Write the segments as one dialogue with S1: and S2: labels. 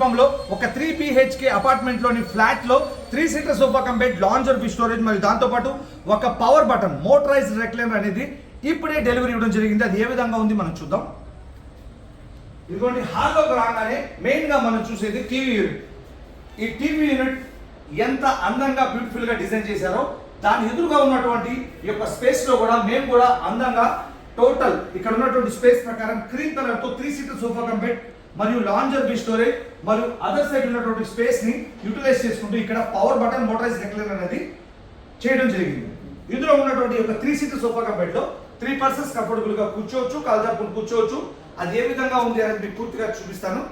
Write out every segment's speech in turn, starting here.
S1: లో ఒక 3 BHK apartment లోని ఫ్లాట్ లో 3 seater sofa cum bed lounger with storage మరియు దాంతో పాటు ఒక పవర్ బటన్ మోటరైజ్డ్ రెక్లైనర్ అనేది ఇప్పుడే డెలివరీ ఇవ్వడం జరిగింది. అది ఏ విధంగా ఉంది మనం చూద్దాం. ఇదిగోండి, హాల్లోకి రాగానే మెయిన్ గా మనం చూసేది టీవీ యూనిట్. ఈ టీవీ యూనిట్ ఎంత అందంగా బ్యూటిఫుల్ గా డిజైన్ చేశారో దాని ఎదురుగా ఉన్నటువంటి ఈ యొక్క స్పేస్ లో కూడా మేము కూడా అందంగా టోటల్ ఇక్కడ ఉన్నటువంటి స్పేస్ ప్రకారం క్రీమ్ కలర్ తో 3 సీటర్ సోఫా కమ్ బెడ్ మరియు లాంజర్ బి స్టోరేజ్ మరియు అదర్ సైడ్ ఉన్నటువంటి స్పేస్ ని యూటిలైజ్ చేసుకుంటూ ఇక్కడ పవర్ బటన్ మోటరైజ్ రెక్లైనర్ అనేది చేయడం జరిగింది. ఇందులో ఉన్నటువంటి ఒక 3 సీటర్ సోఫా కమ్ బెడ్ లో 3 పర్సన్స్ కంఫర్టబుల్ గా కూర్చోవచ్చు, కాల్జాపులు కూర్చోవచ్చు. అది ఏ విధంగా ఉంది అనేది మీకు పూర్తిగా చూపిస్తాను.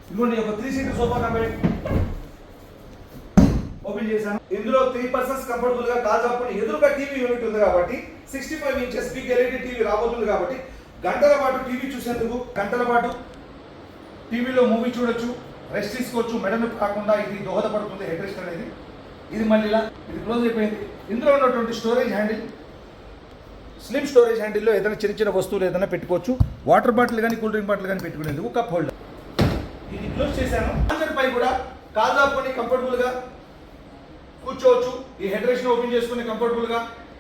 S1: ఇదిగోండి, ఒక 3 seater sofa cum bed open చేశాను. ఇందులో 3 పర్సన్స్ కంఫర్టబుల్ గా కాల్జాపులు ఎదురుగా టీవీ యూనిట్ ఉంది కాబట్టి 65 ఇంచెస్ బిగ్ ఎల్ఈడి టీవీ రాబోతుంది కాబట్టి గంటల పాటు టీవీ చూసేందుకు, గంటల పాటు టీవీలో మూవీ చూడొచ్చు, రెస్ట్ తీసుకోవచ్చు. మెడ నొప్పి కాకుండా ఇది దోహదపడుతుంది హెడ్ రెస్ట్ అనేది. ఇది మళ్ళీ ఇది క్లోజ్ అయిపోయింది. ఇందులో ఉన్నటువంటి స్టోరేజ్ హ్యాండిల్ స్లిమ్ స్టోరేజ్ హ్యాండిల్లో ఏదైనా చిన్న చిన్న వస్తువులు ఏదైనా పెట్టుకోవచ్చు. వాటర్ బాటిల్ కానీ కూల్ డ్రింక్ బాటిల్ కానీ పెట్టుకునేందుకు కప్ హోల్డర్. ఇది క్లోజ్ చేశాను. పై కూడా కాల్జాపుని కంఫర్టబుల్ గా కూర్చోవచ్చు. ఈ హెడ్ రెస్ట్ ఓపెన్ చేసుకుని కంఫర్టబుల్ గా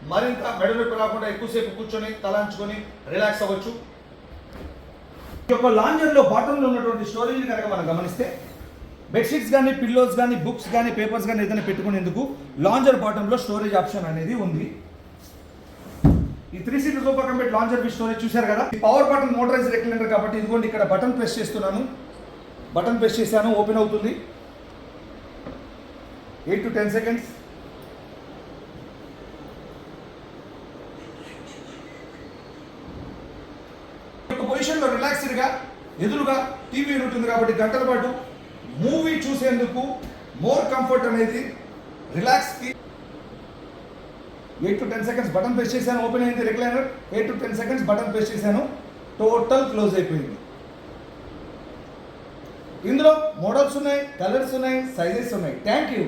S1: మరింత మెడ నొప్పి రాకుండా ఎక్కువసేపు కూర్చొని తలాంచుకొని రిలాక్స్ అవ్వచ్చు. ఈ యొక్క లాంజర్ లో బాటమ్ లో ఉన్నటువంటి స్టోరేజ్ కనుక మనం గమనిస్తే బెడ్షీట్స్ కానీ, పిల్లోస్ కానీ, బుక్స్ కానీ, పేపర్స్ కానీ ఏదైనా పెట్టుకునేందుకు లాంజర్ బాటమ్ లో స్టోరేజ్ ఆప్షన్ అనేది ఉంది. ఈ 3 seater sofa cum bed lounger with storage చూశారు కదా. ఈ పవర్ బటన్ మోటరైజ్ రెక్లైనర్ కాబట్టి ఇదిగోండి, ఇక్కడ బటన్ ప్రెస్ చేస్తున్నాను. బటన్ ప్రెస్ చేశాను, ఓపెన్ అవుతుంది. 8 to 10 సెకండ్స్. పొజిషన్లో రిలాక్స్డ్గా ఎదురుగా టీవీ ఉంటుంది కాబట్టి గంటల పాటు మూవీ చూసేందుకు మోర్ కంఫర్ట్ అనేది రిలాక్స్కి. 8 to 10 సెకండ్స్ బటన్ ప్రెస్ చేశాను, ఓపెన్ అయింది recliner. 8 to 10 seconds button press చేశాను, టోటల్ క్లోజ్ అయిపోయింది. ఇందులో మోడల్స్ ఉన్నాయి, కలర్స్ ఉన్నాయి, సైజెస్ ఉన్నాయి. Thank you.